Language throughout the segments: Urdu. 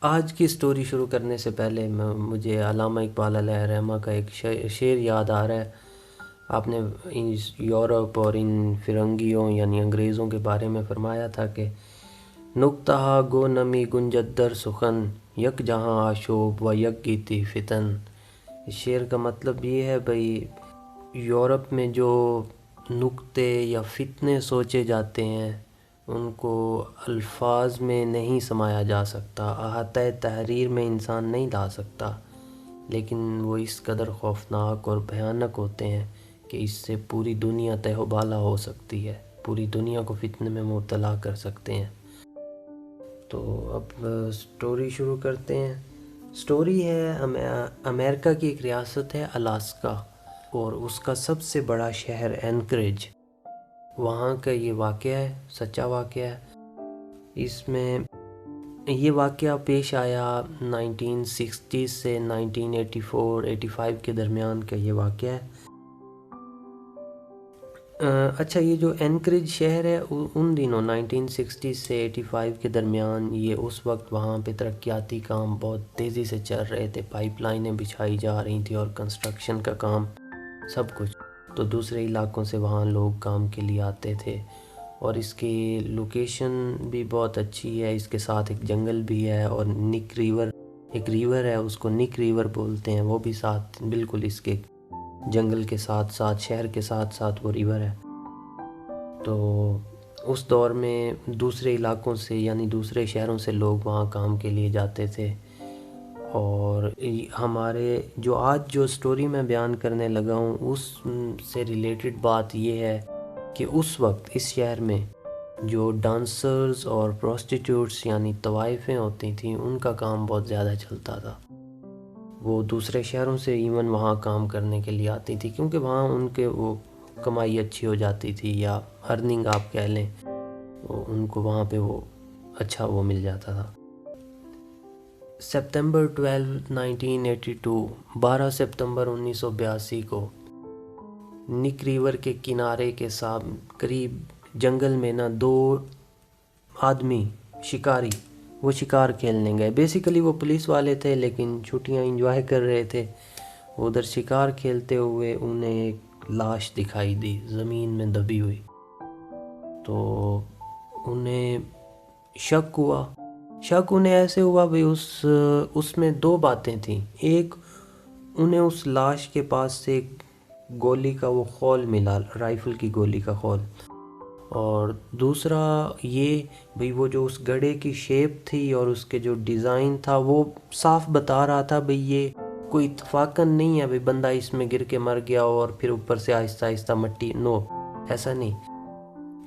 آج کی سٹوری شروع کرنے سے پہلے مجھے علامہ اقبال علیہ رحمہ کا ایک شعر یاد آ رہا ہے۔ آپ نے یورپ اور ان فرنگیوں یعنی انگریزوں کے بارے میں فرمایا تھا کہ نکتہ گو نمی گنجد در سخن یک جہاں آشوب و یک گیتی فتن۔ اس شعر کا مطلب یہ ہے بھئی یورپ میں جو نکتے یا فتنے سوچے جاتے ہیں ان کو الفاظ میں نہیں سمایا جا سکتا، احاطہ تحریر میں انسان نہیں لا سکتا، لیکن وہ اس قدر خوفناک اور بھیانک ہوتے ہیں کہ اس سے پوری دنیا تہ و بالا ہو سکتی ہے، پوری دنیا کو فتنے میں مبتلا کر سکتے ہیں۔ تو اب سٹوری شروع کرتے ہیں۔ سٹوری ہے امریکہ کی ایک ریاست ہے الاسکا، اور اس کا سب سے بڑا شہر اینکریج۔ وہاں کا یہ واقعہ ہے، سچا واقعہ ہے۔ اس میں یہ واقعہ پیش آیا 1960 سے 1984-85 کے درمیان کا یہ واقعہ ہے۔ اچھا، یہ جو اینکریج شہر ہے ان دنوں 1960 سے 85 کے درمیان یہ اس وقت وہاں پہ ترقیاتی کام بہت تیزی سے چل رہے تھے، پائپ لائنیں بچھائی جا رہی تھیں اور کنسٹرکشن کا کام سب کچھ، تو دوسرے علاقوں سے وہاں لوگ کام کے لیے آتے تھے، اور اس کی لوکیشن بھی بہت اچھی ہے، اس کے ساتھ ایک جنگل بھی ہے، اور نک ریور ایک ریور ہے، اس کو نک ریور بولتے ہیں، وہ بھی ساتھ بالکل اس کے جنگل کے ساتھ ساتھ شہر کے ساتھ ساتھ وہ ریور ہے۔ تو اس دور میں دوسرے علاقوں سے یعنی دوسرے شہروں سے لوگ وہاں کام کے لیے جاتے تھے، اور ہمارے جو سٹوری میں بیان کرنے لگا ہوں اس سے ریلیٹڈ بات یہ ہے کہ اس وقت اس شہر میں جو ڈانسرز اور پروسٹیٹیوٹس یعنی طوائفیں ہوتی تھیں ان کا کام بہت زیادہ چلتا تھا۔ وہ دوسرے شہروں سے ایون وہاں کام کرنے کے لیے آتی تھی، کیونکہ وہاں ان کے وہ کمائی اچھی ہو جاتی تھی، یا ارننگ آپ کہہ لیں، ان کو وہاں پہ وہ اچھا وہ مل جاتا تھا۔ سپتمبر 12 ستمبر 1982 کو نک ریور کے کنارے کے قریب جنگل میں دو آدمی شکاری وہ شکار کھیلنے گئے۔ بیسیکلی وہ پولیس والے تھے لیکن چھٹیاں انجوائے کر رہے تھے۔ ادھر شکار کھیلتے ہوئے انہیں ایک لاش دکھائی دی زمین میں دبی ہوئی، تو انہیں شک انہیں ایسے ہوا بھئی اس میں دو باتیں تھیں۔ ایک، انہیں اس لاش کے پاس سے ایک گولی کا وہ خول ملا، رائفل کی گولی کا خول، اور دوسرا یہ بھئی وہ جو اس گڑھے کی شیپ تھی اور اس کے جو ڈیزائن تھا وہ صاف بتا رہا تھا بھئی یہ کوئی اتفاقاً نہیں ہے بھئی بندہ اس میں گر کے مر گیا اور پھر اوپر سے آہستہ آہستہ مٹی، نو، ایسا نہیں،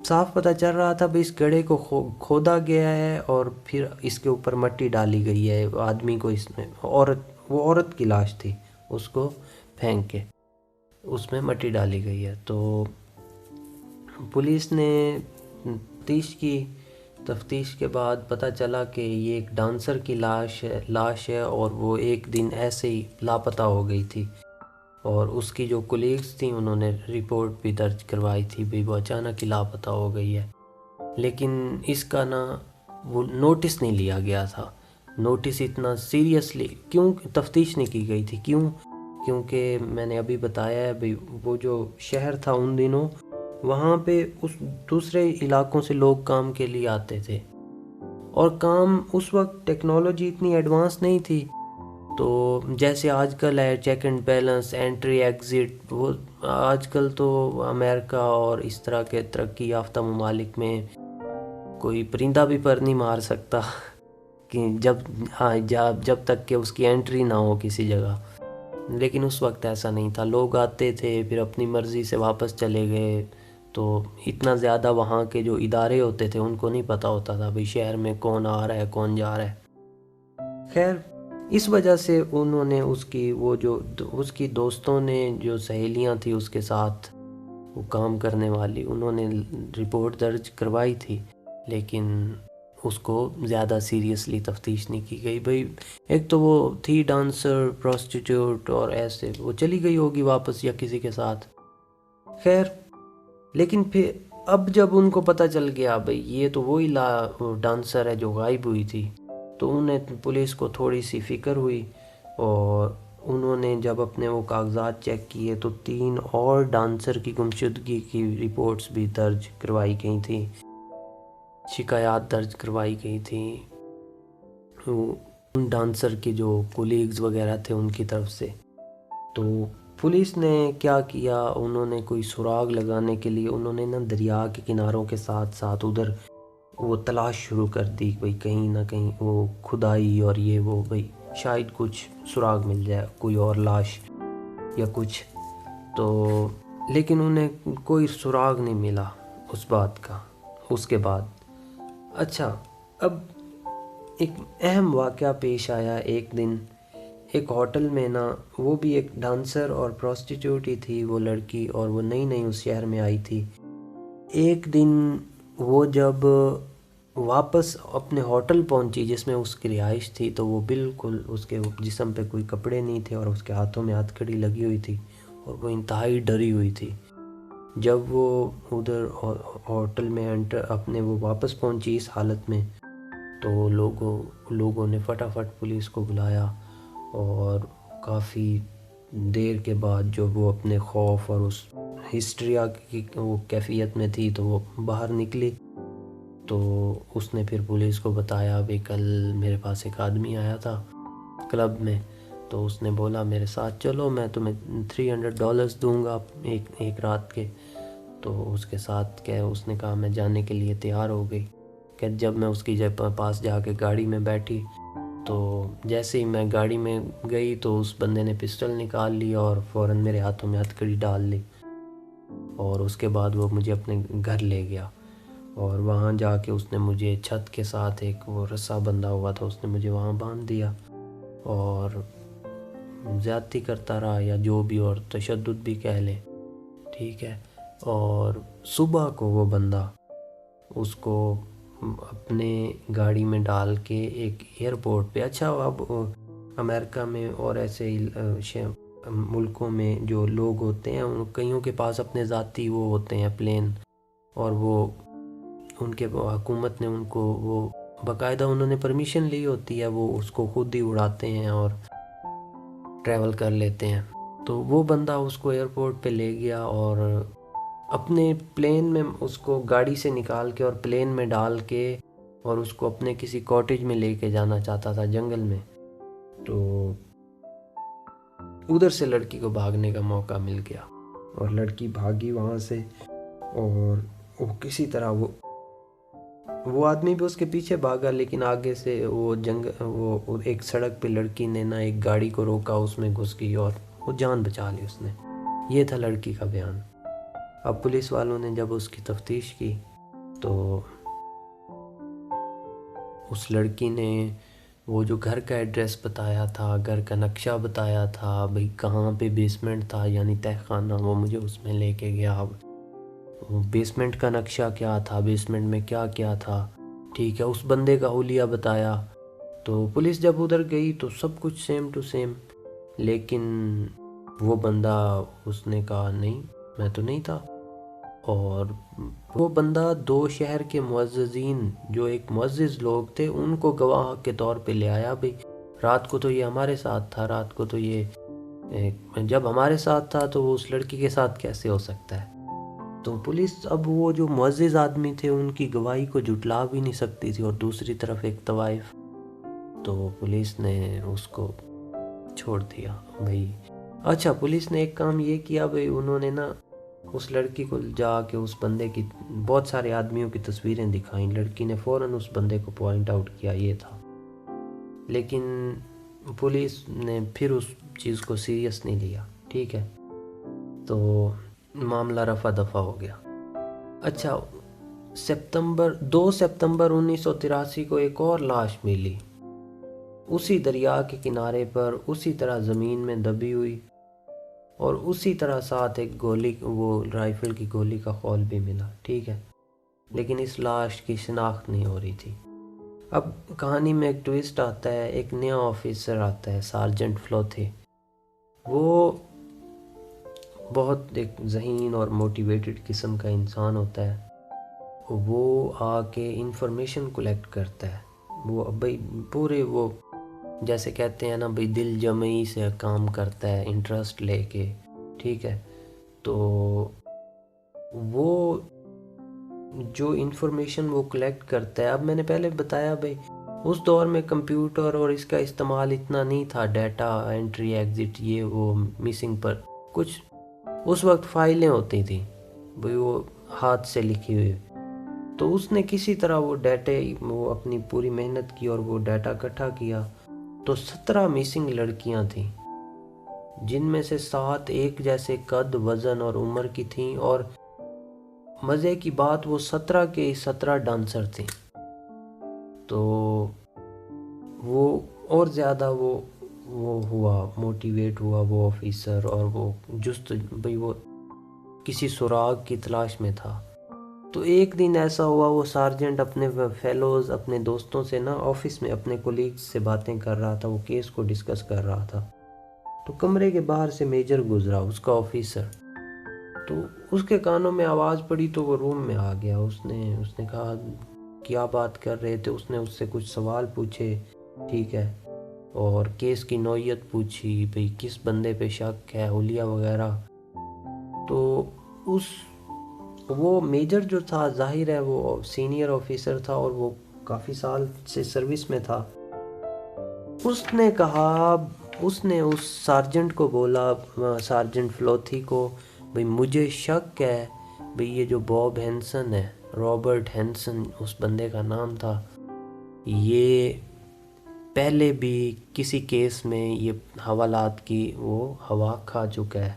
صاف پتہ چل رہا تھا بھئی اس گڑھے کو کھودا گیا ہے اور پھر اس کے اوپر مٹی ڈالی گئی ہے، آدمی کو اس میں وہ عورت کی لاش تھی، اس کو پھینک کے اس میں مٹی ڈالی گئی ہے۔ تو پولیس نے تفتیش کے بعد پتہ چلا کہ یہ ایک ڈانسر کی لاش ہے اور وہ ایک دن ایسے ہی لاپتہ ہو گئی تھی، اور اس کی جو کولیگز تھیں انہوں نے رپورٹ بھی درج کروائی تھی بھی وہ اچانک ہی لاپتہ ہو گئی ہے، لیکن اس کا وہ نوٹس نہیں لیا گیا تھا۔ نوٹس اتنا سیریسلی کیوں تفتیش نہیں کی گئی تھی، کیونکہ میں نے ابھی بتایا ہے بھئی وہ جو شہر تھا ان دنوں وہاں پہ اس دوسرے علاقوں سے لوگ کام کے لیے آتے تھے، اور کام اس وقت ٹیکنالوجی اتنی ایڈوانس نہیں تھی، تو جیسے آج کل ہے check and balance, entry exit, وہ آج کل تو امریکہ اور اس طرح کے ترقی یافتہ ممالک میں کوئی پرندہ بھی پر نہیں مار سکتا کہ جب تک کہ اس کی انٹری نہ ہو کسی جگہ، لیکن اس وقت ایسا نہیں تھا، لوگ آتے تھے پھر اپنی مرضی سے واپس چلے گئے، تو اتنا زیادہ وہاں کے جو ادارے ہوتے تھے ان کو نہیں پتہ ہوتا تھا بھئی شہر میں کون آ رہا ہے کون جا رہا ہے۔ خیر، اس وجہ سے انہوں نے اس کی دوستوں نے جو سہیلیاں تھیں اس کے ساتھ وہ کام کرنے والی، انہوں نے رپورٹ درج کروائی تھی، لیکن اس کو زیادہ سیریسلی تفتیش نہیں کی گئی۔ بھئی ایک تو وہ تھی ڈانسر، پروسٹیٹیوٹ، اور ایسے وہ چلی گئی ہوگی واپس یا کسی کے ساتھ، خیر، لیکن پھر اب جب ان کو پتہ چل گیا بھئی یہ تو وہی ڈانسر ہے جو غائب ہوئی تھی، تو انہیں پولیس کو تھوڑی سی فکر ہوئی، اور انہوں نے جب اپنے وہ کاغذات چیک کیے تو 3 اور ڈانسر کی گمشدگی کی رپورٹس بھی درج کروائی گئی تھیں، شکایات درج کروائی گئی تھیں ان ڈانسر کے جو کولیگز وغیرہ تھے ان کی طرف سے۔ تو پولیس نے کیا کیا، انہوں نے کوئی سراغ لگانے کے لیے انہوں نے نا دریا کے کناروں کے ساتھ ساتھ ادھر وہ تلاش شروع کر دی، بھئی کہیں نہ کہیں وہ کھدائی اور یہ وہ، بھئی شاید کچھ سراغ مل جائے، کوئی اور لاش یا کچھ۔ تو لیکن انہیں کوئی سراغ نہیں ملا اس بات کا اس کے بعد۔ اچھا، اب ایک اہم واقعہ پیش آیا ایک دن ایک ہوٹل میں نا، وہ بھی ایک ڈانسر اور پروسٹیٹیوٹ ہی تھی وہ لڑکی، اور وہ نئی نئی اس شہر میں آئی تھی۔ ایک دن وہ جب واپس اپنے ہوٹل پہنچی جس میں اس کی رہائش تھی، تو وہ بالکل اس کے جسم پہ کوئی کپڑے نہیں تھے اور اس کے ہاتھوں میں ہتھ کڑی لگی ہوئی تھی، اور وہ انتہائی ڈری ہوئی تھی۔ جب وہ ادھر ہوٹل میں اپنے وہ واپس پہنچی اس حالت میں، تو لوگوں نے فٹافٹ پولیس کو بلایا، اور کافی دیر کے بعد جب وہ اپنے خوف اور اس ہسٹریا کی وہ کیفیت میں تھی تو وہ باہر نکلی، تو اس نے پھر پولیس کو بتایا، بھئی کل میرے پاس ایک آدمی آیا تھا کلب میں، تو اس نے بولا میرے ساتھ چلو، میں تمہیں $300 دوں گا ایک رات کے۔ تو اس کے ساتھ اس نے کہا میں جانے کے لیے تیار ہو گئی۔ کہ جب میں اس کی پاس جا کے گاڑی میں بیٹھی، تو جیسے ہی میں گاڑی میں گئی تو اس بندے نے پسٹل نکال لی اور فوراً میرے ہاتھوں میں ہتھ کڑی ڈال لی، اور اس کے بعد وہ مجھے اپنے گھر لے گیا، اور وہاں جا کے اس نے مجھے چھت کے ساتھ ایک وہ رسا بندھا ہوا تھا، اس نے مجھے وہاں باندھ دیا اور زیادتی کرتا رہا، یا جو بھی اور تشدد بھی کہہ لیں، ٹھیک ہے۔ اور صبح کو وہ بندہ اس کو اپنے گاڑی میں ڈال کے ایک ایئرپورٹ پہ، اچھا اب امریکہ میں اور ایسے ملکوں میں جو لوگ ہوتے ہیں ان کئیوں کے پاس اپنے ذاتی وہ ہوتے ہیں پلین، اور وہ ان کے حکومت نے ان کو وہ باقاعدہ انہوں نے پرمیشن لی ہوتی ہے، وہ اس کو خود ہی اڑاتے ہیں اور ٹریول کر لیتے ہیں۔ تو وہ بندہ اس کو ایئرپورٹ پہ لے گیا اور اپنے پلین میں اس کو گاڑی سے نکال کے اور پلین میں ڈال کے اور اس کو اپنے کسی کاٹیج میں لے کے جانا چاہتا تھا جنگل میں۔ تو ادھر سے لڑکی کو بھاگنے کا موقع مل گیا، اور لڑکی بھاگی وہاں سے، اور وہ کسی طرح وہ آدمی بھی اس کے پیچھے بھاگا، لیکن آگے سے وہ ایک سڑک پہ لڑکی نے نا ایک گاڑی کو روکا، اس میں گھس گئی اور وہ جان بچا لی اس نے۔ یہ تھا لڑکی کا بیان۔ اب پولیس والوں نے جب اس کی تفتیش کی تو اس لڑکی نے وہ جو گھر کا ایڈریس بتایا تھا، گھر کا نقشہ بتایا تھا، بھئی کہاں پہ بیسمنٹ تھا یعنی تہہ خانہ، وہ مجھے اس میں لے کے گیا۔ بیسمنٹ کا نقشہ کیا تھا، بیسمنٹ میں کیا کیا تھا، ٹھیک ہے، اس بندے کا حلیہ بتایا۔ تو پولیس جب ادھر گئی تو سب کچھ سیم ٹو سیم، لیکن وہ بندہ اس نے کہا نہیں میں تو نہیں تھا۔ اور وہ بندہ 2 شہر کے معززین جو ایک معزز لوگ تھے ان کو گواہ کے طور پہ لے آیا، بھئی رات کو تو یہ ہمارے ساتھ تھا، رات کو تو یہ جب ہمارے ساتھ تھا تو وہ اس لڑکی کے ساتھ کیسے ہو سکتا ہے۔ تو پولیس اب وہ جو معزز آدمی تھے ان کی گواہی کو جھٹلا بھی نہیں سکتی تھی، اور دوسری طرف ایک طوائف، تو پولیس نے اس کو چھوڑ دیا بھئی۔ اچھا، پولیس نے ایک کام یہ کیا بھئی، انہوں نے نا اس لڑکی کو جا کے اس بندے کی بہت سارے آدمیوں کی تصویریں دکھائیں، لڑکی نے فوراً اس بندے کو پوائنٹ آؤٹ کیا یہ تھا، لیکن پولیس نے پھر اس چیز کو سیریس نہیں لیا، ٹھیک ہے، تو معاملہ رفع دفع ہو گیا۔ اچھا، 2 سپتمبر 1983 کو ایک اور لاش ملی، اسی دریا کے کنارے پر اسی طرح زمین میں دبی ہوئی، اور اسی طرح ساتھ ایک گولی، وہ رائفل کی گولی کا خول بھی ملا، ٹھیک ہے، لیکن اس لاش کی شناخت نہیں ہو رہی تھی۔ اب کہانی میں ایک ٹویسٹ آتا ہے، ایک نیا آفیسر آتا ہے، سارجنٹ فلوتھے، وہ بہت ایک ذہین اور موٹیویٹڈ قسم کا انسان ہوتا ہے۔ وہ آ کے انفارمیشن کلیکٹ کرتا ہے وہ بھائی پورے وہ جیسے کہتے ہیں نا بھائی دل جمعی سے کام کرتا ہے انٹرسٹ لے کے، ٹھیک ہے. تو وہ جو انفارمیشن وہ کلیکٹ کرتا ہے، اب میں نے پہلے بتایا بھائی اس دور میں کمپیوٹر اور اس کا استعمال اتنا نہیں تھا، ڈیٹا انٹری ایگزٹ یہ وہ مسنگ پر کچھ اس وقت فائلیں ہوتی تھیں بھائی وہ ہاتھ سے لکھی ہوئی. تو اس نے کسی طرح وہ ڈیٹا وہ اپنی پوری محنت کی اور وہ ڈیٹا اکٹھا کیا. تو 17 مسنگ لڑکیاں تھیں، جن میں سے 7 ایک جیسے قد، وزن اور عمر کی تھیں، اور مزے کی بات وہ 17 کے 17 ڈانسر تھیں. تو وہ اور زیادہ وہ ہوا موٹیویٹ ہوا وہ آفیسر، اور وہ بھئی وہ کسی سراغ کی تلاش میں تھا. تو ایک دن ایسا ہوا وہ سارجنٹ اپنے فیلوز اپنے دوستوں سے نا آفس میں اپنے کولیگز سے باتیں کر رہا تھا، وہ کیس کو ڈسکس کر رہا تھا. تو کمرے کے باہر سے میجر گزرا، اس کا آفیسر. تو اس کے کانوں میں آواز پڑی تو وہ روم میں آ گیا. اس نے کہا کیا بات کر رہے تھے. اس نے اس سے کچھ سوال پوچھے، ٹھیک ہے، اور کیس کی نوعیت پوچھی، بھئی کس بندے پہ شک ہے، حلیہ وغیرہ. تو وہ میجر جو تھا ظاہر ہے وہ سینئر آفیسر تھا اور وہ کافی سال سے سروس میں تھا. اس نے کہا، اس نے اس سارجنٹ کو بولا، سارجنٹ فلوتھی کو، بھئی مجھے شک ہے بھئی یہ جو باب ہینسن ہے، رابرٹ ہینسن اس بندے کا نام تھا، یہ پہلے بھی کسی کیس میں یہ حوالات کی وہ ہوا کھا چکا ہے،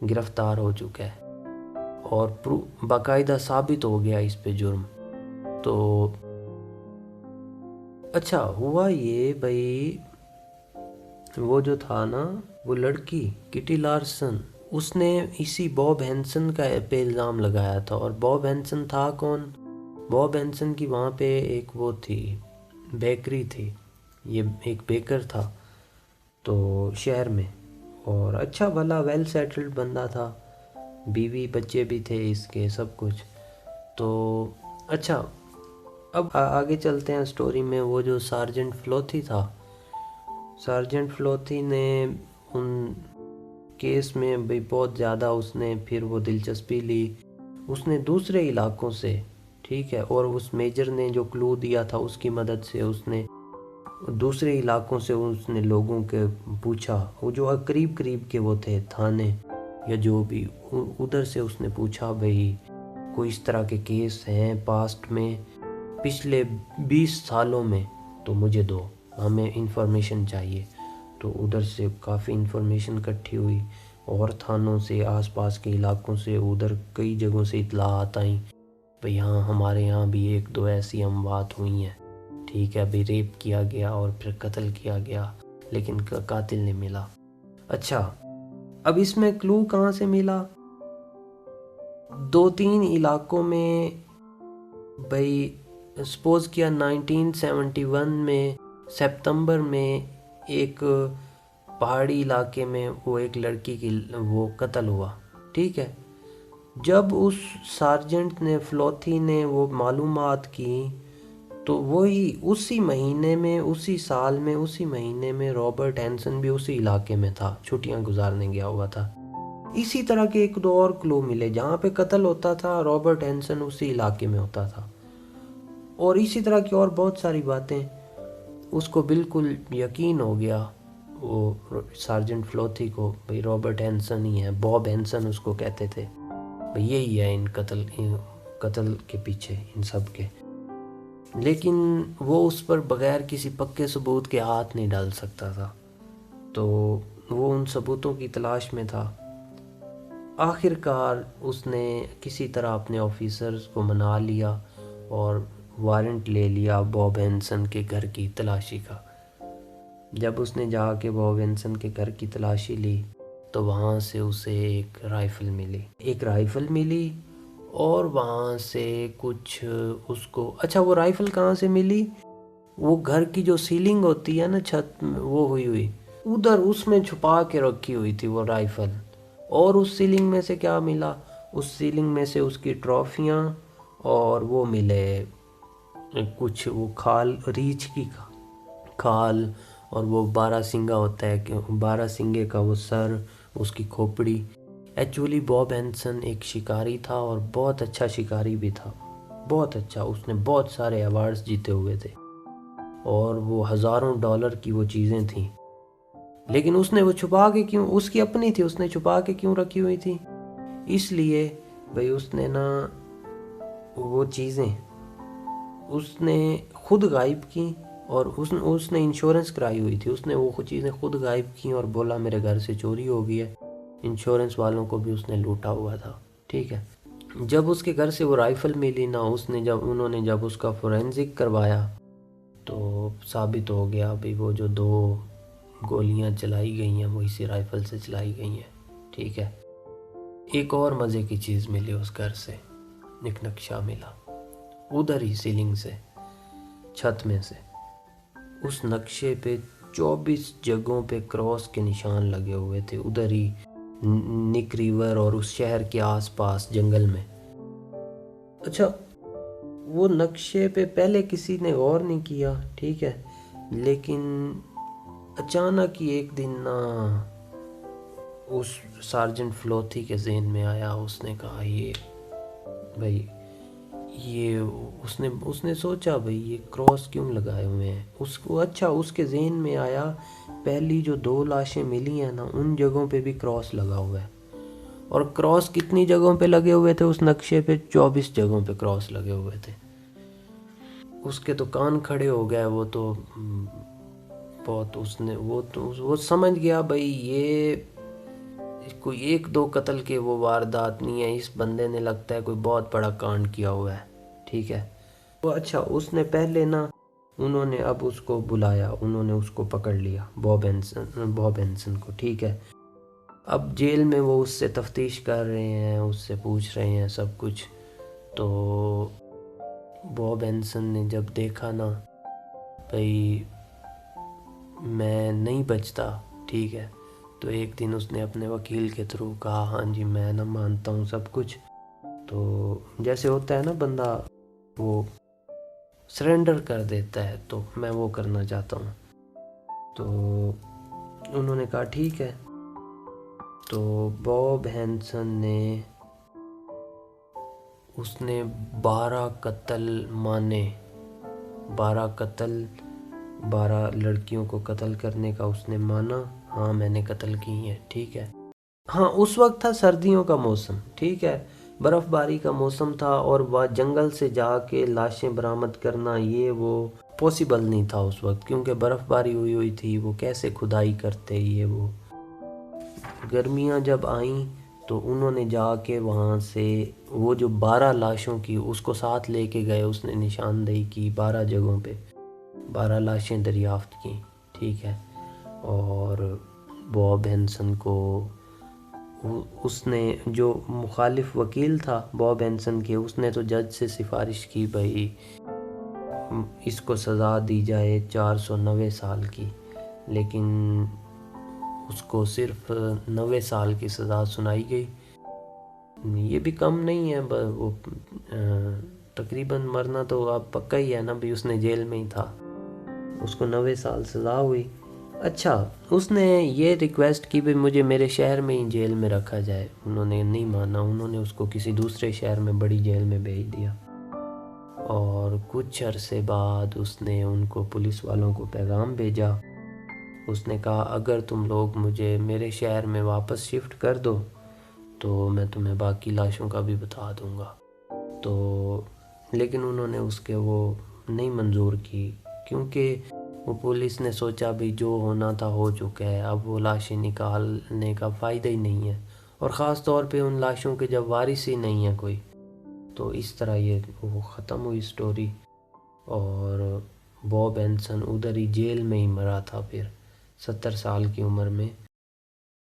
گرفتار ہو چکا ہے، اور باقاعدہ ثابت ہو گیا اس پہ جرم. تو اچھا ہوا یہ بھئی وہ جو تھا نا وہ لڑکی کٹی لارسن، اس نے اسی باب ہینسن کا پہ الزام لگایا تھا. اور باب ہینسن تھا کون؟ باب ہینسن کی وہاں پہ ایک وہ تھی بیکری تھی، یہ ایک بیکر تھا تو شہر میں، اور اچھا بھلا ویل سیٹلڈ بندہ تھا، بیوی بچے بھی تھے اس کے، سب کچھ. تو اچھا اب آگے چلتے ہیں سٹوری میں. وہ جو سارجنٹ فلوتھی تھا، سارجنٹ فلوتھی نے ان کیس میں بھی بہت زیادہ اس نے پھر وہ دلچسپی لی. اس نے دوسرے علاقوں سے، ٹھیک ہے، اور اس میجر نے جو کلو دیا تھا اس کی مدد سے اس نے دوسرے علاقوں سے اس نے لوگوں کے پوچھا، وہ جو قریب کے وہ تھے تھانے یا جو بھی، ادھر سے اس نے پوچھا بھئی کوئی اس طرح کے کیس ہیں پاسٹ میں پچھلے 20 سالوں میں تو مجھے دو، ہمیں انفارمیشن چاہیے. تو ادھر سے کافی انفارمیشن اکٹھی ہوئی، اور تھانوں سے، آس پاس کے علاقوں سے، ادھر کئی جگہوں سے اطلاعات آئیں بھئی ہاں ہمارے یہاں بھی 1-2 ایسی اموات ہوئی ہیں، ٹھیک ہے، بھی ریپ کیا گیا اور پھر قتل کیا گیا، لیکن قاتل نہیں ملا. اچھا اب اس میں کلو کہاں سے ملا؟ 2-3 علاقوں میں بھئی سپوز کیا 1971 میں سپتمبر میں ایک پہاڑی علاقے میں وہ ایک لڑکی کی وہ قتل ہوا، ٹھیک ہے. جب اس سارجنٹ نے فلوتھی نے وہ معلومات کی تو وہی اسی مہینے میں، اسی سال میں، اسی مہینے میں رابرٹ ہینسن بھی اسی علاقے میں تھا، چھٹیاں گزارنے گیا ہوا تھا. اسی طرح کے 1-2 اور کلو ملے، جہاں پہ قتل ہوتا تھا رابرٹ ہینسن اسی علاقے میں ہوتا تھا. اور اسی طرح کی اور بہت ساری باتیں. اس کو بالکل یقین ہو گیا وہ سارجنٹ فلوتھی کو، بھئی رابرٹ ہینسن ہی ہے، باب ہینسن اس کو کہتے تھے، بھئی یہی ہے ان قتل کے پیچھے ان سب کے. لیکن وہ اس پر بغیر کسی پکے ثبوت کے ہاتھ نہیں ڈال سکتا تھا، تو وہ ان ثبوتوں کی تلاش میں تھا. آخر کار اس نے کسی طرح اپنے آفیسرز کو منا لیا اور وارنٹ لے لیا باب ہینسن کے گھر کی تلاشی کا. جب اس نے جا کے باب ہینسن کے گھر کی تلاشی لی تو وہاں سے اسے ایک رائفل ملی اور وہاں سے کچھ اس کو، اچھا وہ رائفل کہاں سے ملی؟ وہ گھر کی جو سیلنگ ہوتی ہے نا، چھت وہ ہوئی ادھر اس میں چھپا کے رکھی ہوئی تھی وہ رائفل. اور اس سیلنگ میں سے کیا ملا؟ اس سیلنگ میں سے اس کی ٹرافیاں اور وہ ملے کچھ وہ کھال، ریچھ کی کھال، اور وہ 12 سنگا ہوتا ہے کہ 12 سنگے کا وہ سر، اس کی کھوپڑی۔ ایکچولی باب ہینسن ایک شکاری تھا اور بہت اچھا شکاری بھی تھا، بہت اچھا۔ اس نے بہت سارے ایوارڈز جیتے ہوئے تھے اور وہ ہزاروں ڈالر کی وہ چیزیں تھیں، لیکن اس نے وہ چھپا کے کیوں، اس کی اپنی تھی، اس نے چھپا کے کیوں رکھی ہوئی تھی؟ اس لیے بھئی اس نے نا وہ چیزیں اس نے خود غائب کی، اور اس نے انشورنس کرائی ہوئی تھی، اس نے وہ چیزیں خود غائب کی اور بولا میرے گھر سے چوری ہو گئی ہے۔ انشورنس والوں کو بھی اس نے لوٹا ہوا تھا، ٹھیک ہے۔ جب اس کے گھر سے وہ رائفل ملی نا، انہوں نے جب اس کا فورینزک کروایا تو ثابت ہو گیا بھی وہ جو 2 گولیاں چلائی گئی ہیں وہ اسی رائفل سے چلائی گئی ہیں، ٹھیک ہے۔ ایک اور مزے کی چیز ملی اس گھر سے، ایک نقشہ ملا ادھر ہی سیلنگ سے، چھت میں سے۔ اس نقشے پہ 24 جگہوں پہ کراس کے نشان لگے ہوئے تھے، ادھر ہی نک ریور اور اس شہر کے آس پاس جنگل میں۔ اچھا، وہ نقشے پہ پہلے کسی نے غور نہیں کیا، ٹھیک ہے، لیکن اچانک ہی ایک دن نا اس سارجنٹ فلوتھی کے ذہن میں آیا، اس نے کہا اس نے سوچا بھئی یہ کراس کیوں لگائے ہوئے ہیں، اس کے ذہن میں آیا پہلی جو 2 لاشیں ملی ہیں نا ان جگہوں پہ بھی کراس لگا ہوا ہے، اور کراس کتنی جگہوں پہ لگے ہوئے تھے اس نقشے پہ؟ 24 جگہوں پہ کراس لگے ہوئے تھے۔ اس کے تو کان کھڑے ہو گئے، وہ تو بہت وہ سمجھ گیا بھئی یہ کوئی 1-2 قتل کے وہ واردات نہیں ہے، اس بندے نے لگتا ہے کوئی بہت بڑا کانڈ کیا ہوا ہے، ٹھیک ہے۔ اچھا، اس نے پہلے نا انہوں نے اب اس کو بلایا، انہوں نے اس کو پکڑ لیا، باب ہینسن کو، ٹھیک ہے۔ اب جیل میں وہ اس سے تفتیش کر رہے ہیں، اس سے پوچھ رہے ہیں سب کچھ۔ تو باب ہینسن نے جب دیکھا نا بھئی میں نہیں بچتا، ٹھیک ہے، تو ایک دن اس نے اپنے وکیل کے تھرو کہا ہاں جی میں نہ مانتا ہوں سب کچھ۔ تو جیسے ہوتا ہے نا بندہ وہ سرنڈر کر دیتا ہے، تو میں وہ کرنا چاہتا ہوں۔ تو انہوں نے کہا ٹھیک ہے۔ تو باب ہینسن نے 12 قتل مانے، 12 قتل، 12 لڑکیوں کو قتل کرنے کا اس نے مانا، ہاں میں نے قتل کی ہیں، ٹھیک ہے۔ ہاں اس وقت تھا سردیوں کا موسم، ٹھیک ہے، برف باری کا موسم تھا، اور وہ جنگل سے جا کے لاشیں برآمد کرنا یہ وہ پاسبل نہیں تھا اس وقت، کیونکہ برف باری ہوئی تھی، وہ کیسے کھدائی کرتے یہ وہ۔ گرمیاں جب آئیں تو انہوں نے جا کے وہاں سے وہ جو 12 لاشوں کی اس کو ساتھ لے کے گئے، اس نے نشاندہی کی 12 جگہوں پہ، 12 لاشیں دریافت کی، ٹھیک ہے۔ اور باب ہینسن کو اس نے جو مخالف وکیل تھا باب ہینسن کے، اس نے تو جج سے سفارش کی بھئی اس کو سزا دی جائے 490 سال کی، لیکن اس کو صرف 90 سال کی سزا سنائی گئی۔ یہ بھی کم نہیں ہے، وہ تقریباً مرنا تو اب پکا ہی ہے نا بھی، اس نے جیل میں ہی تھا، اس کو 90 سال سزا ہوئی۔ اچھا، اس نے یہ ریکویسٹ کی بھی مجھے میرے شہر میں ہی جیل میں رکھا جائے، انہوں نے نہیں مانا، انہوں نے اس کو کسی دوسرے شہر میں بڑی جیل میں بھیج دیا۔ اور کچھ عرصے بعد اس نے ان کو پولیس والوں کو پیغام بھیجا، اس نے کہا اگر تم لوگ مجھے میرے شہر میں واپس شفٹ کر دو تو میں تمہیں باقی لاشوں کا بھی بتا دوں گا۔ تو لیکن انہوں نے اس کے وہ نہیں منظور کی، کیونکہ وہ پولیس نے سوچا بھی جو ہونا تھا ہو چکا ہے، اب وہ لاشیں نکالنے کا فائدہ ہی نہیں ہے، اور خاص طور پہ ان لاشوں کے جب وارث ہی نہیں ہے کوئی۔ تو اس طرح یہ وہ ختم ہوئی سٹوری، اور باب ہینسن ادھر ہی جیل میں ہی مرا تھا پھر 70 سال کی عمر میں۔